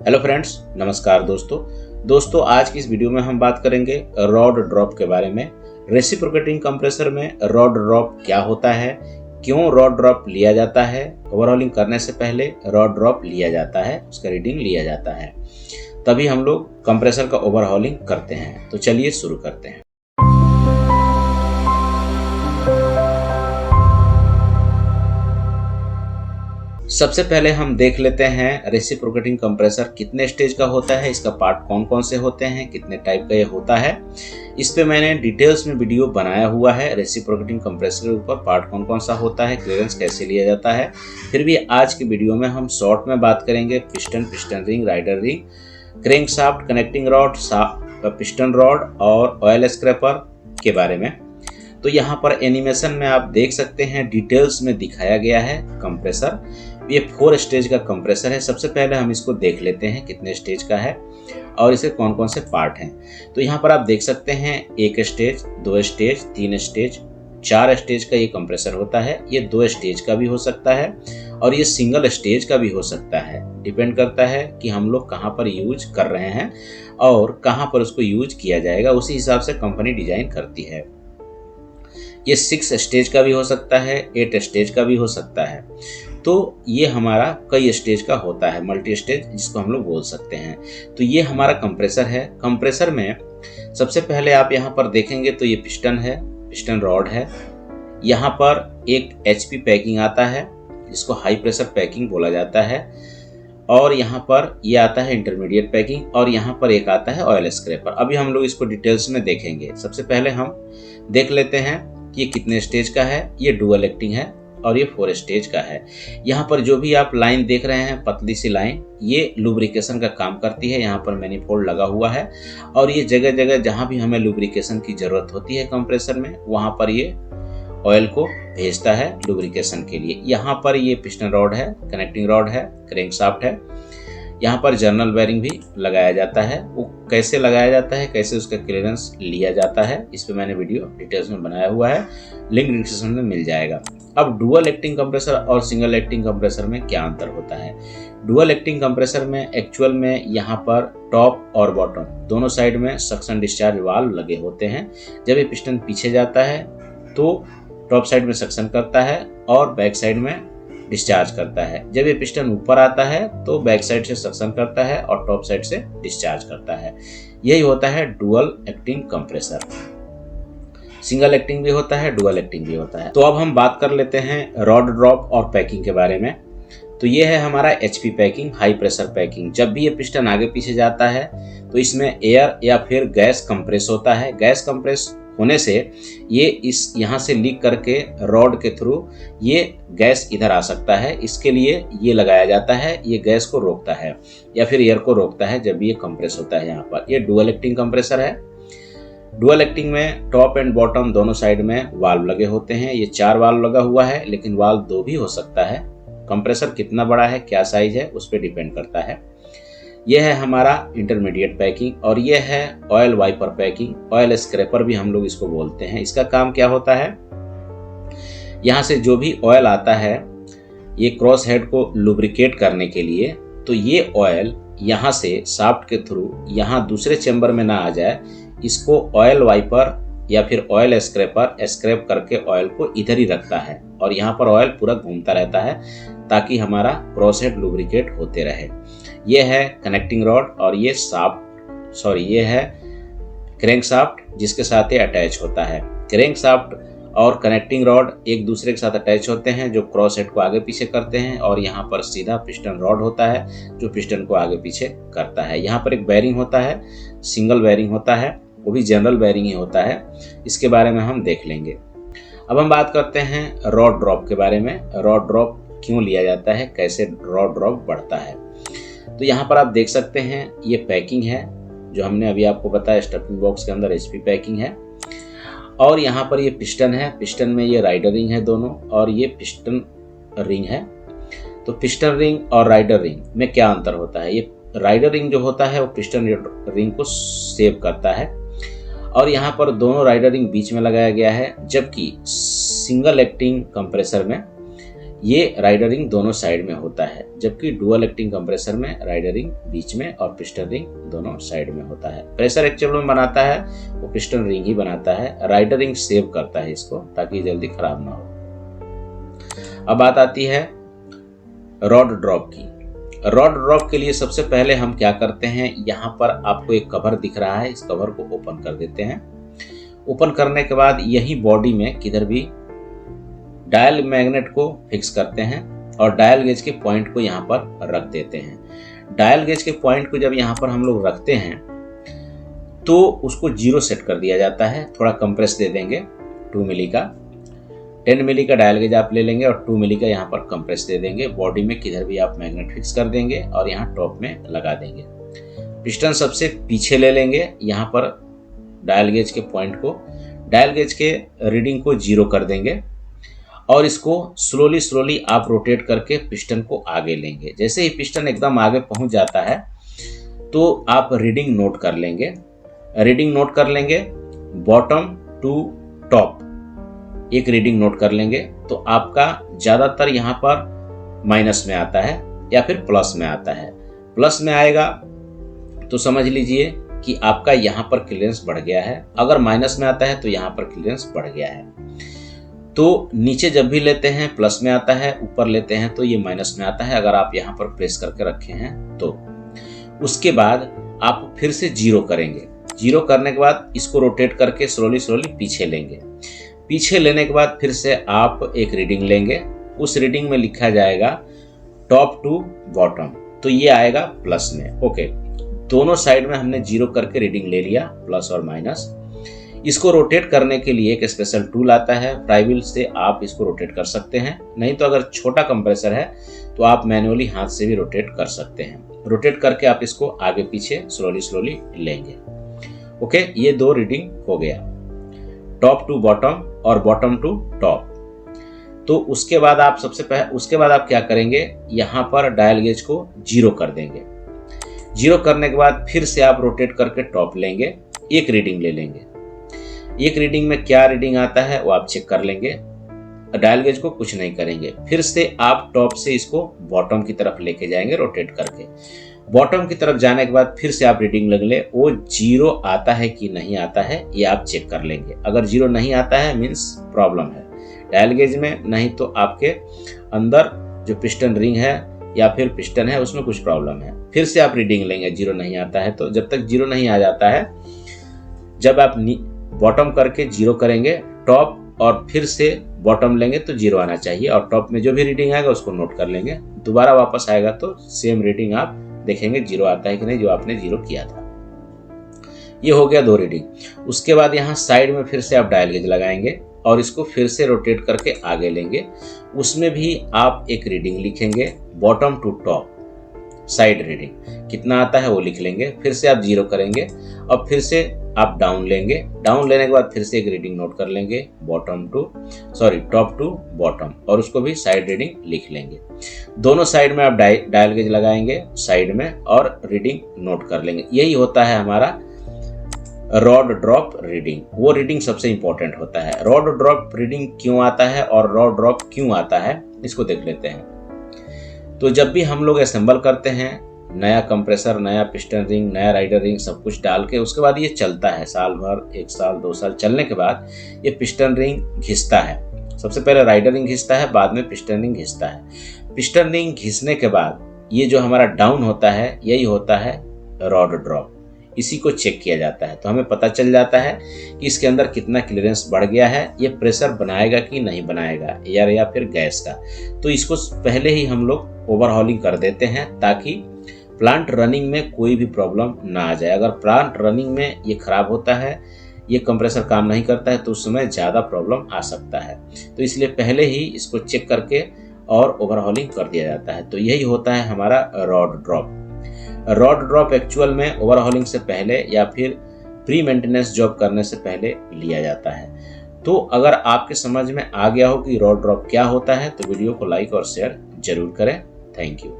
Hello friends, नमस्कार दोस्तों आज की इस वीडियो में हम बात करेंगे रॉड ड्रॉप के बारे में। रेसिप्रोकेटिंग कंप्रेसर में रॉड ड्रॉप क्या होता है, क्यों रॉड ड्रॉप लिया जाता है, ओवरहॉलिंग करने से पहले रॉड ड्रॉप लिया जाता है, उसका रीडिंग लिया जाता है, तभी हम लोग कंप्रेसर का ओवरहॉलिंग करते हैं। तो चलिए शुरू करते हैं। सबसे पहले हम देख लेते हैं रेसिप्रोकेटिंग कंप्रेसर कितने स्टेज का होता है, इसका पार्ट कौन कौन से होते हैं, कितने टाइप का ये होता है। इस पे मैंने डिटेल्स में वीडियो बनाया हुआ है। रेसिप्रोकेटिंग कंप्रेसर के ऊपर पार्ट कौन कौन सा होता है, क्लियरेंस कैसे लिया जाता है। फिर भी आज की वीडियो में हम शॉर्ट में बात करेंगे piston ring, rider ring, crankshaft, connecting rod, piston rod और ऑयल स्क्रैपर के बारे में। तो यहाँ पर एनिमेशन में आप देख सकते हैं, डिटेल्स में दिखाया गया है कंप्रेसर। ये 4 स्टेज का कंप्रेसर है। सबसे पहले हम इसको देख लेते हैं कितने स्टेज का है और इसे कौन कौन से पार्ट हैं। तो यहाँ पर आप देख सकते हैं 1 स्टेज, 2 स्टेज, 3 स्टेज, 4 स्टेज का ये कंप्रेसर होता है। ये 2 स्टेज का भी हो सकता है और ये सिंगल स्टेज का भी हो सकता है। डिपेंड करता है कि हम लोग कहाँ पर यूज कर रहे हैं और कहाँ पर उसको यूज किया जाएगा, उसी हिसाब से कंपनी डिजाइन करती है। ये 6 स्टेज का भी हो सकता है, 8 स्टेज का भी हो सकता है। तो ये हमारा कई स्टेज का होता है, मल्टी स्टेज जिसको हम लोग बोल सकते हैं। तो ये हमारा कंप्रेसर है। कंप्रेसर में सबसे पहले आप यहाँ पर देखेंगे तो ये पिस्टन है, पिस्टन रॉड है। यहाँ पर एक HP पैकिंग आता है जिसको हाई प्रेशर पैकिंग बोला जाता है, और यहाँ पर ये आता है इंटरमीडिएट पैकिंग, और यहाँ पर एक आता है ऑयल स्क्रैपर। अभी हम लोग इसको डिटेल्स में देखेंगे। सबसे पहले हम देख लेते हैं कि ये कितने स्टेज का है। ये डुअल एक्टिंग है और ये 4 स्टेज का है। यहाँ पर जो भी आप लाइन देख रहे हैं, पतली सी लाइन, ये लुब्रिकेशन का काम करती है। यहाँ पर मैनिफोल्ड लगा हुआ है और ये जगह जगह जहाँ भी हमें लुब्रिकेशन की जरूरत होती है कंप्रेसर में, वहाँ पर ये ऑयल को भेजता है लुब्रिकेशन के लिए। यहाँ पर ये पिस्टन रॉड है, कनेक्टिंग रॉड है, क्रैंक शाफ्ट है। यहाँ पर जर्नल बेयरिंग भी लगाया जाता है। वो कैसे लगाया जाता है, कैसे उसका क्लियरेंस लिया जाता है, इस पे मैंने वीडियो डिटेल्स में बनाया हुआ है, लिंक डिस्क्रिप्शन में मिल जाएगा। अब डुअल एक्टिंग कंप्रेसर और सिंगल एक्टिंग कंप्रेसर में क्या अंतर होता है। डुअल एक्टिंग कंप्रेसर में एक्चुअल में यहाँ पर टॉप और बॉटम दोनों साइड में सक्शन डिस्चार्ज वाल्व लगे होते हैं। जब ये पिस्टन पीछे जाता है तो टॉप साइड में सक्शन करता है और बैक साइड में डिस्चार्ज करता है। जब ये पिस्टन ऊपर आता है तो बैक साइड से सक्शन करता है और टॉप साइड से डिस्चार्ज करता है। यही होता है dual acting compressor. Single acting भी होता है, डुअल एक्टिंग भी होता है। तो अब हम बात कर लेते हैं रॉड ड्रॉप और पैकिंग के बारे में। तो ये है हमारा HP packing, high pressure packing. जब भी ये पिस्टन आगे पीछे जाता है तो इसमें एयर या फिर गैस कंप्रेस होता है। गैस कंप्रेस होने से ये इस यहाँ से लीक करके रॉड के थ्रू ये गैस इधर आ सकता है। इसके लिए ये लगाया जाता है, ये गैस को रोकता है या फिर एयर को रोकता है जब ये कंप्रेस होता है। यहाँ पर ये डुअल एक्टिंग कंप्रेसर है। डुअल एक्टिंग में टॉप एंड बॉटम दोनों साइड में वाल्व लगे होते हैं। ये 4 वाल्व लगा हुआ है, लेकिन वाल्व 2 भी हो सकता है। कंप्रेसर कितना बड़ा है, क्या साइज है, उस पर डिपेंड करता है। यह है हमारा इंटरमीडिएट पैकिंग और यह है oil wiper packing, oil scraper भी हम लोग इसको बोलते हैं। इसका काम क्या होता है, यहाँ से जो भी ऑयल आता है ये क्रॉस हेड को लुब्रिकेट करने के लिए, तो ये ऑयल यहाँ से शाफ्ट के थ्रू यहाँ दूसरे चेंबर में ना आ जाए, इसको ऑयल वाइपर या फिर ऑयल स्क्रैपर स्क्रैप करके ऑयल को इधर ही रखता है और यहाँ पर ऑयल पूरा घूमता रहता है ताकि हमारा क्रॉस हेड लुब्रिकेट होते रहे। ये है कनेक्टिंग रॉड और ये ये है क्रैंक शाफ्ट जिसके साथ ये अटैच होता है। क्रैंक शाफ्ट और कनेक्टिंग रॉड एक दूसरे के साथ अटैच होते हैं जो क्रॉस हेड को आगे पीछे करते हैं, और यहाँ पर सीधा पिस्टन रॉड होता है जो पिस्टन को आगे पीछे करता है। यहाँ पर एक बेयरिंग होता है, सिंगल बेयरिंग होता है, वो भी जनरल बेयरिंग ही होता है। इसके बारे में हम देख लेंगे। अब हम बात करते हैं रॉड ड्रॉप के बारे में। रॉड ड्रॉप क्यों लिया जाता है, कैसे रॉड ड्रॉप बढ़ता है। तो यहाँ पर आप देख सकते हैं ये पैकिंग है जो हमने अभी आपको बताया, स्टफिंग बॉक्स के अंदर HP पैकिंग है, और यहाँ पर ये पिस्टन है। पिस्टन में ये राइडर रिंग है दोनों, और ये पिस्टन रिंग है। तो पिस्टन रिंग और राइडर रिंग में क्या अंतर होता है। ये राइडर रिंग जो होता है वो पिस्टन रिंग को सेव करता है, और यहाँ पर दोनों राइडर रिंग बीच में लगाया गया है। जबकि सिंगल एक्टिंग कंप्रेसर में ये राइडर रिंग दोनों साइड में होता है, जबकि डुअल एक्टिंग कंप्रेसर में राइडर रिंग बीच में और पिस्टन रिंग दोनों साइड में होता है। प्रेशर एक्चुअल में बनाता है वो पिस्टन रिंग ही बनाता है, राइडर रिंग सेव करता है इसको ताकि जल्दी खराब ना हो। अब बात आती है रॉड ड्रॉप की। रॉड ड्रॉप के लिए सबसे पहले हम क्या करते हैं, यहाँ पर आपको एक कवर दिख रहा है, इस कवर को ओपन कर देते हैं। ओपन करने के बाद यही बॉडी में किधर भी डायल मैग्नेट को फिक्स करते हैं और डायल गेज के पॉइंट को यहाँ पर रख देते हैं। डायल गेज के पॉइंट को जब यहाँ पर हम लोग रखते हैं तो उसको 0 सेट कर दिया जाता है। थोड़ा कंप्रेस दे देंगे 2 मिली का, 10 मिली का डायल गेज आप ले लेंगे और 2 मिली का यहाँ पर कंप्रेस दे देंगे। बॉडी में किधर भी आप मैग्नेट फिक्स कर देंगे और यहाँ टॉप में लगा देंगे। पिस्टन सबसे पीछे ले लेंगे, यहाँ पर डायल गेज के पॉइंट को, डायल गेज के रीडिंग को 0 कर देंगे और इसको स्लोली आप रोटेट करके पिस्टन को आगे लेंगे। जैसे ही पिस्टन एकदम आगे पहुंच जाता है तो आप रीडिंग नोट कर लेंगे। रीडिंग नोट कर लेंगे बॉटम टू टॉप, एक रीडिंग नोट कर लेंगे तो आपका ज़्यादातर यहाँ पर माइनस में आता है या फिर प्लस में आता है। प्लस में आएगा तो समझ लीजिए कि आपका यहाँ पर क्लियरेंस बढ़ गया है, अगर माइनस में आता है तो यहाँ पर क्लियरेंस बढ़ गया है। तो नीचे जब भी लेते हैं प्लस में आता है, ऊपर लेते हैं तो ये माइनस में आता है अगर आप यहाँ पर प्रेस करके रखे हैं तो। उसके बाद आप फिर से 0 करेंगे। 0 करने के बाद इसको रोटेट करके स्लोली पीछे लेंगे। पीछे लेने के बाद फिर से आप एक रीडिंग लेंगे, उस रीडिंग में लिखा जाएगा टॉप टू बॉटम, तो ये आएगा प्लस में। ओके, दोनों साइड में हमने 0 करके रीडिंग ले लिया, प्लस और माइनस। इसको रोटेट करने के लिए एक स्पेशल टूल आता है, फ्लाईव्हील से आप इसको रोटेट कर सकते हैं, नहीं तो अगर छोटा कंप्रेसर है तो आप मैन्युअली हाथ से भी रोटेट कर सकते हैं। रोटेट करके आप इसको आगे पीछे स्लोली लेंगे। ओके, ये 2 रीडिंग हो गया, टॉप टू बॉटम और बॉटम टू टॉप। तो उसके बाद आप क्या करेंगे, यहाँ पर डायल गेज को 0 कर देंगे। 0 करने के बाद फिर से आप रोटेट करके टॉप लेंगे, एक रीडिंग ले लेंगे। एक रीडिंग में क्या रीडिंग आता है वो आप चेक कर लेंगे, डायल गेज को कुछ नहीं करेंगे। फिर से आप टॉप से इसको बॉटम की तरफ लेके जाएंगे रोटेट करके। बॉटम की तरफ जाने के बाद फिर से आप रीडिंग लग ले, वो 0 आता है कि नहीं आता है ये आप चेक कर लेंगे। अगर 0 नहीं आता है मीन्स प्रॉब्लम है डायल गेज में, नहीं तो आपके अंदर जो पिस्टन रिंग है या फिर पिस्टन है उसमें कुछ प्रॉब्लम है। फिर से आप रीडिंग लेंगे, 0 नहीं आता है तो। जब तक 0 नहीं आ जाता है, जब आप बॉटम करके 0 करेंगे टॉप और फिर से बॉटम लेंगे तो 0 आना चाहिए, और टॉप में जो भी रीडिंग आएगा उसको नोट कर लेंगे। दोबारा वापस आएगा तो सेम रीडिंग आप देखेंगे 0 आता है कि नहीं जो आपने 0 किया था। ये हो गया 2 रीडिंग। उसके बाद यहाँ साइड में फिर से आप डायल गेज लगाएंगे और इसको फिर से रोटेट करके आगे लेंगे। उसमें भी आप एक रीडिंग लिखेंगे, bottom to top side reading कितना आता है वो लिख लेंगे। फिर से आप 0 करेंगे और फिर से आप डाउन लेंगे। डाउन लेने के बाद फिर से एक रीडिंग नोट कर लेंगे, टॉप टू बॉटम, और उसको भी साइड रीडिंग लिख लेंगे। दोनों साइड में आप डायल गेज लगाएंगे साइड में और रीडिंग नोट कर लेंगे। यही होता है हमारा रॉड ड्रॉप रीडिंग। वो रीडिंग सबसे इंपॉर्टेंट होता है। रॉड ड्रॉप रीडिंग क्यों आता है और रॉड ड्रॉप क्यों आता है इसको देख लेते हैं। तो जब भी हम लोग असेंबल करते हैं नया कंप्रेसर, नया पिस्टन रिंग, नया राइडर रिंग सब कुछ डाल के, उसके बाद ये चलता है साल भर, 1 साल 2 साल चलने के बाद ये पिस्टन रिंग घिसता है। सबसे पहले राइडर रिंग घिसता है, बाद में पिस्टन रिंग घिसता है। पिस्टन रिंग घिसने के बाद ये जो हमारा डाउन होता है यही होता है रॉड ड्रॉप। इसी को चेक किया जाता है तो हमें पता चल जाता है कि इसके अंदर कितना क्लियरेंस बढ़ गया है, ये प्रेशर बनाएगा कि नहीं बनाएगा, एयर या फिर गैस का। तो इसको पहले ही हम लोग ओवरहॉलिंग कर देते हैं ताकि प्लांट रनिंग में कोई भी प्रॉब्लम ना आ जाए। अगर प्लांट रनिंग में ये खराब होता है, ये कंप्रेसर काम नहीं करता है तो उस समय ज़्यादा प्रॉब्लम आ सकता है। तो इसलिए पहले ही इसको चेक करके और ओवरहॉलिंग कर दिया जाता है। तो यही होता है हमारा rod drop. Rod drop actual में ओवरहॉलिंग से पहले या फिर प्री मेंटेनेंस जॉब करने से पहले लिया जाता है। तो अगर आपके समझ में आ गया हो कि रॉड ड्रॉप क्या होता है तो वीडियो को लाइक और शेयर जरूर करें। Thank you.